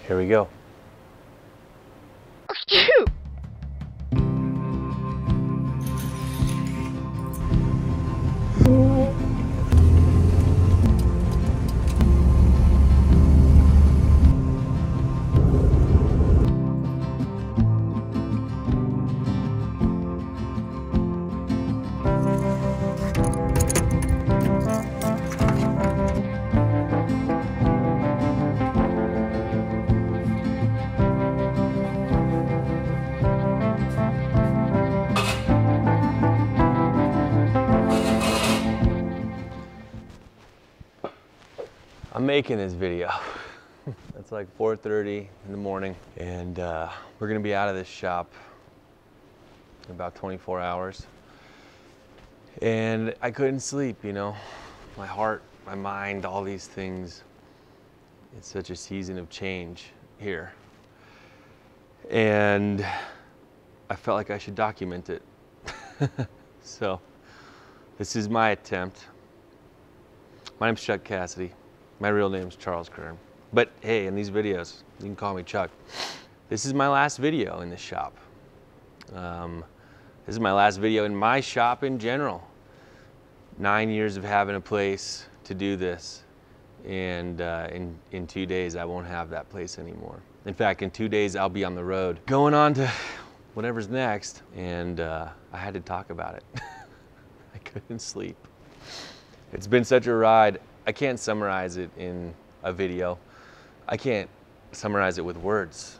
Here we go. Phew! I'm making this video. It's like 4:30 in the morning, and we're gonna be out of this shop in about 24 hours. And I couldn't sleep, you know. My heart, my mind, all these things. It's such a season of change here. And I felt like I should document it. So this is my attempt. My name's Chuck Cassady. My real name's Charles Kern. But hey, in these videos, you can call me Chuck. This is my last video in this shop. This is my last video in my shop in general. 9 years of having a place to do this. And in 2 days, I won't have that place anymore. In fact, in 2 days, I'll be on the road, going on to whatever's next. And I had to talk about it. I couldn't sleep. It's been such a ride. I can't summarize it in a video. I can't summarize it with words.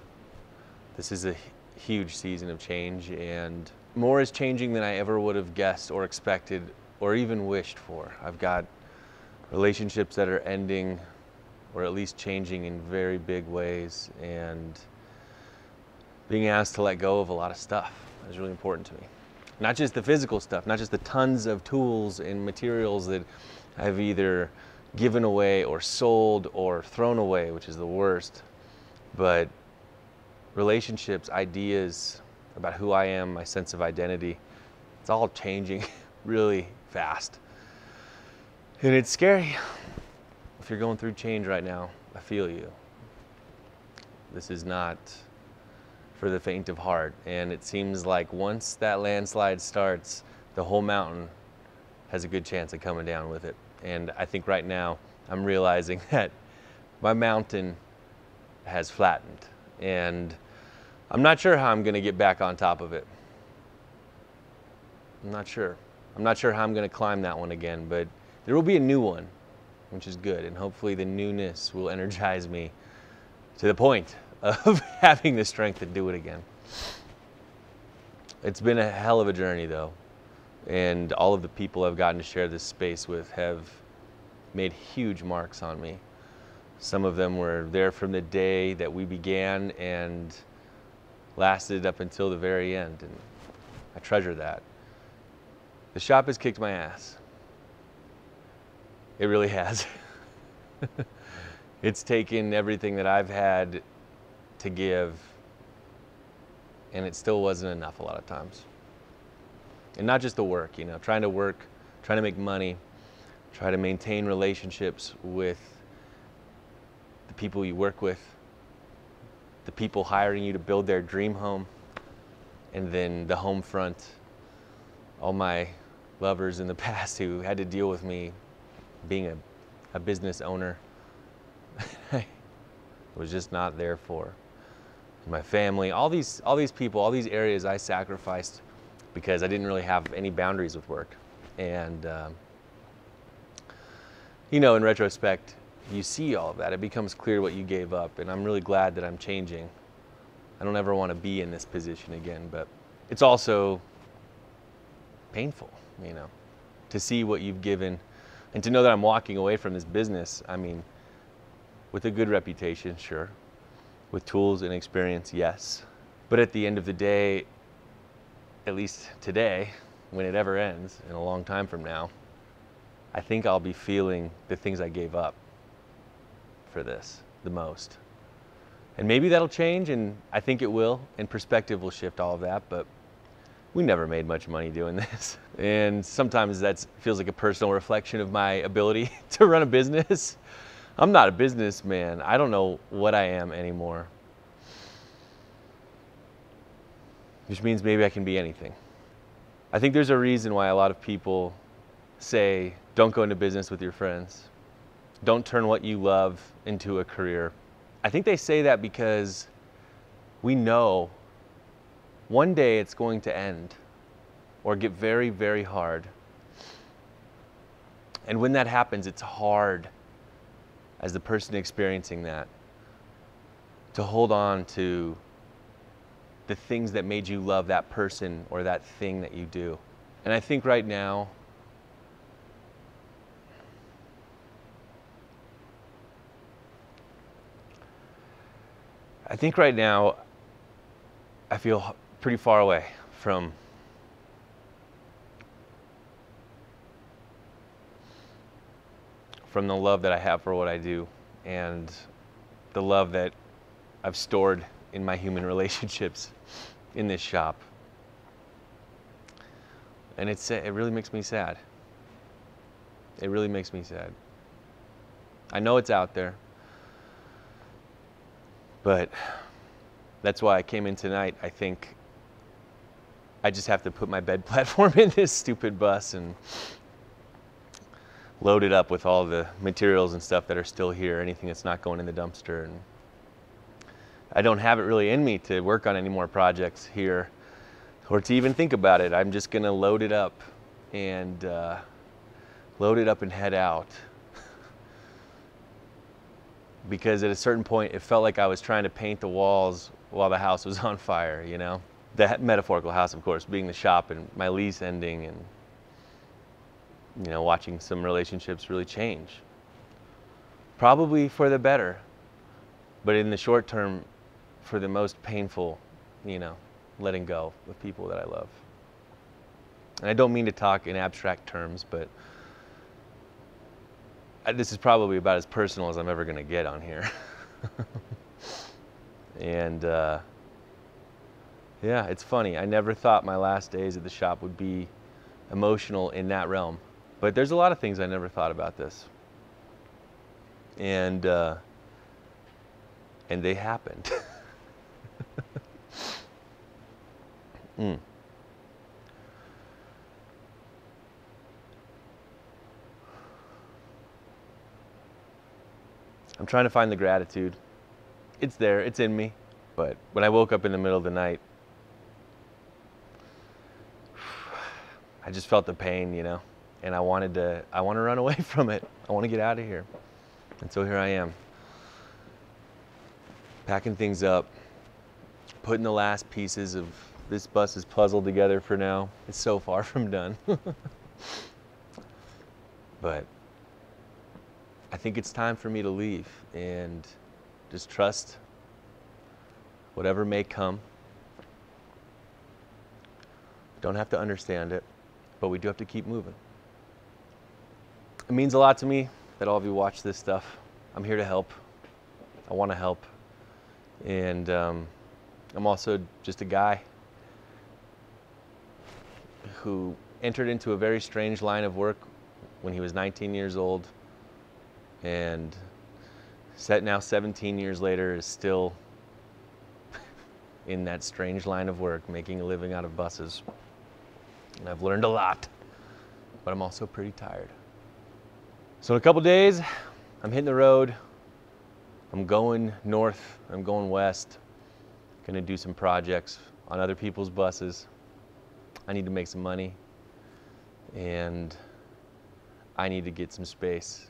This is a huge season of change, and more is changing than I ever would have guessed or expected or even wished for. I've got relationships that are ending or at least changing in very big ways, and being asked to let go of a lot of stuff is really important to me. Not just the physical stuff, not just the tons of tools and materials that I've either given away or sold or thrown away, which is the worst, but relationships, ideas about who I am, my sense of identity. It's all changing really fast. And it's scary. If you're going through change right now, I feel you. This is not for the faint of heart. And it seems like once that landslide starts, the whole mountain has a good chance of coming down with it. And I think right now I'm realizing that my mountain has flattened, and I'm not sure how I'm going to get back on top of it. I'm not sure. I'm not sure how I'm going to climb that one again, but there will be a new one, which is good. And hopefully the newness will energize me to the point of having the strength to do it again. It's been a hell of a journey though. And all of the people I've gotten to share this space with have made huge marks on me. Some of them were there from the day that we began and lasted up until the very end, and I treasure that. The shop has kicked my ass. It really has. It's taken everything that I've had to give, and it still wasn't enough a lot of times. And not just the work, you know, trying to work, trying to make money, try to maintain relationships with the people you work with, the people hiring you to build their dream home, and then the home front, all my lovers in the past who had to deal with me being a business owner. I was just not there for. My family, all these people, all these areas I sacrificed because I didn't really have any boundaries with work. And, you know, in retrospect, you see all of that. It becomes clear what you gave up, and I'm really glad that I'm changing. I don't ever want to be in this position again, but it's also painful, you know, to see what you've given and to know that I'm walking away from this business. I mean, with a good reputation, sure. With tools and experience, yes. But at the end of the day, at least today, when it ever ends, in a long time from now, I think I'll be feeling the things I gave up for this the most. And maybe that'll change, and I think it will, and perspective will shift all of that, but we never made much money doing this. And sometimes that feels like a personal reflection of my ability to run a business. I'm not a businessman. I don't know what I am anymore. Which means maybe I can be anything. I think there's a reason why a lot of people say, don't go into business with your friends. Don't turn what you love into a career. I think they say that because we know one day it's going to end or get very, very hard. And when that happens, it's hard as the person experiencing that to hold on to the things that made you love that person or that thing that you do. And I think right now, I feel pretty far away from the love that I have for what I do and the love that I've stored in my human relationships in this shop. And it really makes me sad. It really makes me sad. I know it's out there, but that's why I came in tonight. I think I just have to put my bed platform in this stupid bus and load it up with all the materials and stuff that are still here, anything that's not going in the dumpster. And I don't have it really in me to work on any more projects here or to even think about it. I'm just gonna load it up and head out. Because at a certain point, it felt like I was trying to paint the walls while the house was on fire, you know? The metaphorical house, of course, being the shop and my lease ending and, you know, watching some relationships really change. Probably for the better, but in the short term, for the most painful, you know, letting go of people that I love. And I don't mean to talk in abstract terms, but this is probably about as personal as I'm ever going to get on here. And yeah, it's funny. I never thought my last days at the shop would be emotional in that realm. But there's a lot of things I never thought about this. And they happened. I'm trying to find the gratitude. It's there, it's in me. But when I woke up in the middle of the night, I just felt the pain, you know, and I want to run away from it. I want to get out of here. And so here I am, packing things up, putting the last pieces of this bus's puzzle together for now. It's so far from done. But I think it's time for me to leave and just trust whatever may come. Don't have to understand it, but we do have to keep moving. It means a lot to me that all of you watch this stuff. I'm here to help. I want to help. And I'm also just a guy who entered into a very strange line of work when he was 19 years old, and now 17 years later is still in that strange line of work, making a living out of buses. And I've learned a lot, but I'm also pretty tired. So in a couple days, I'm hitting the road. I'm going north, I'm going west. Gonna do some projects on other people's buses. I need to make some money, and I need to get some space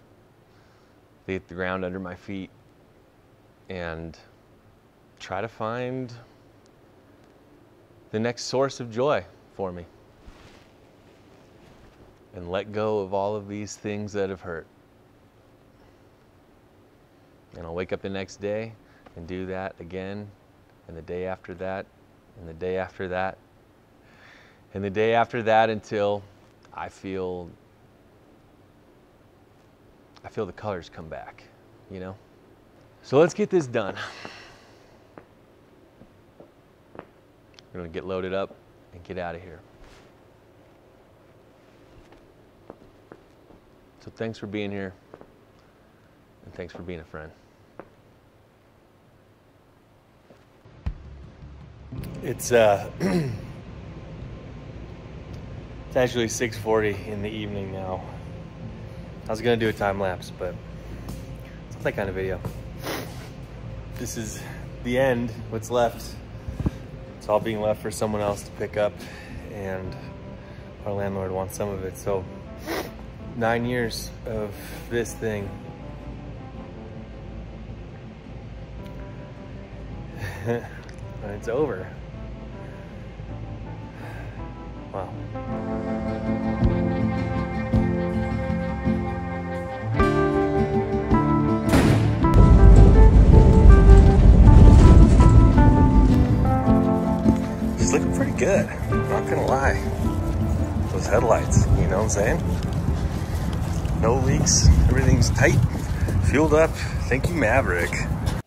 to get the ground under my feet and try to find the next source of joy for me and let go of all of these things that have hurt. And I'll wake up the next day and do that again, and the day after that, and the day after that, and the day after that, until I feel the colors come back, you know? So let's get this done. We're gonna get loaded up and get out of here. So thanks for being here. and thanks for being a friend. It's it's actually 6:40 in the evening now. I was gonna do a time lapse, but it's not that kind of video. This is the end, what's left. It's all being left for someone else to pick up, and our landlord wants some of it. So 9 years of this thing. And it's over. Wow. She's looking pretty good, not gonna lie. Those headlights, you know what I'm saying? No leaks, everything's tight, fueled up. Thank you, Maverick.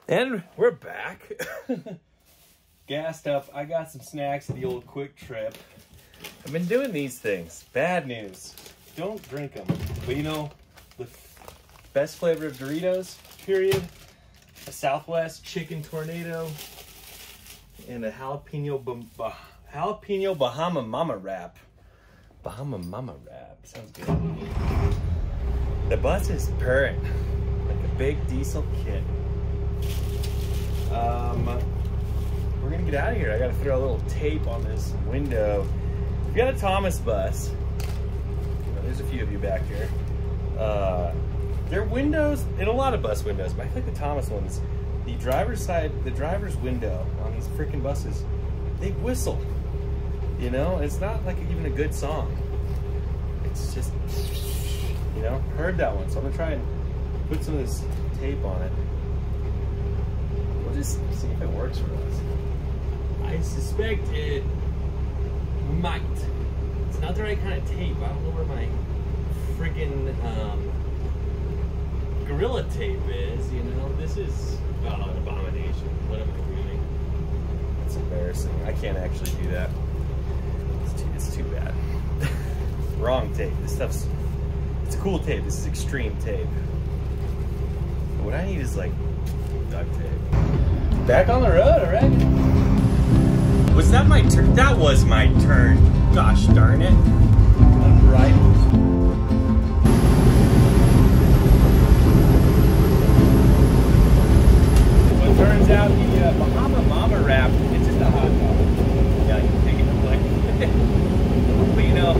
And we're back. Gassed up. I got some snacks at the old Quick Trip. I've been doing these things. Bad news. Don't drink them. But you know, the best flavor of Doritos, period. A Southwest chicken tornado. And a jalapeno Bahama Mama wrap. Bahama Mama wrap. Sounds good. The bus is purring like a big diesel kit. We're gonna get out of here. I gotta throw a little tape on this window. If you got a Thomas bus, there's a few of you back here. Their windows, and a lot of bus windows, but I think the Thomas ones, the driver's side, the driver's window on these freaking buses, they whistle. You know, it's not like even a good song. It's just, you know, heard that one. So I'm gonna try and put some of this tape on it. We'll just see if it works for us. I suspect it might. It's not the right kind of tape. I don't know where my freaking Gorilla Tape is, you know? This is an abomination. What am I doing? It's embarrassing. I can't actually do that. It's too bad. Wrong tape. This stuff's, it's cool tape. This is extreme tape. But what I need is like duct tape. Back on the road already. Was that my turn? That was my turn. Gosh darn it. Unbridled. Well, it turns out the Bahama Mama wrap, it's just a hot dog. Yeah, you can take it and play. But you know,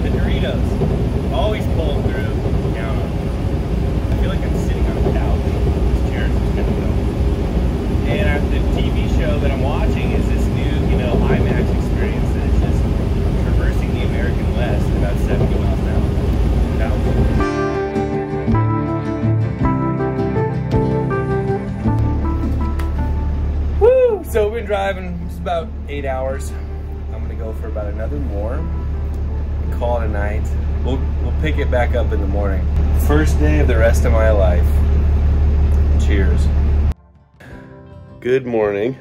the Doritos, always pulling through. Count on. I feel like I'm sitting on a couch. This chair is just gonna go. And the TV show that I'm watching is this new, you know, IMAX experience that is just traversing the American West at about 70 miles an hour. Woo! So we've been driving just about 8 hours. I'm gonna go for about another more. Call it a night. We'll pick it back up in the morning. First day of the rest of my life. Cheers. Good morning.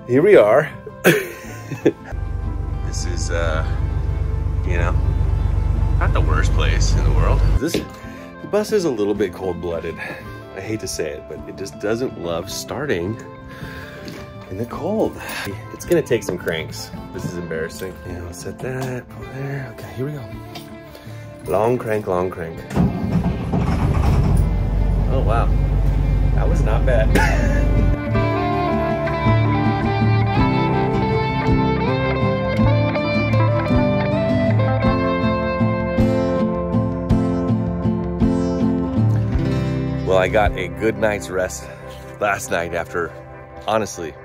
Here we are. This is, you know, not the worst place in the world. The bus is a little bit cold-blooded. I hate to say it, but it just doesn't love starting in the cold. It's gonna take some cranks. This is embarrassing. Yeah, let's set that, pull there. Okay, here we go. Long crank, long crank. Oh, wow. That was not bad. Well, I got a good night's rest last night after, honestly,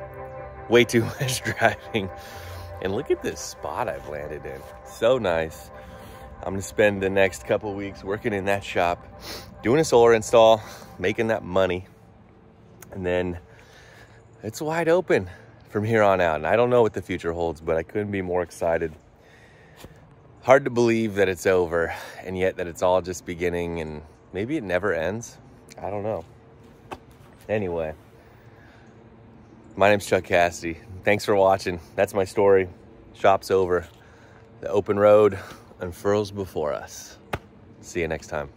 way too much driving. And look at this spot I've landed in. So nice. I'm gonna spend the next couple weeks working in that shop, doing a solar install, making that money. And then it's wide open from here on out. And I don't know what the future holds, but I couldn't be more excited. Hard to believe that it's over, and yet that it's all just beginning, and maybe it never ends. I don't know. Anyway, my name's Chuck Cassady. Thanks for watching. That's my story. Shop's over. The open road unfurls before us. See you next time.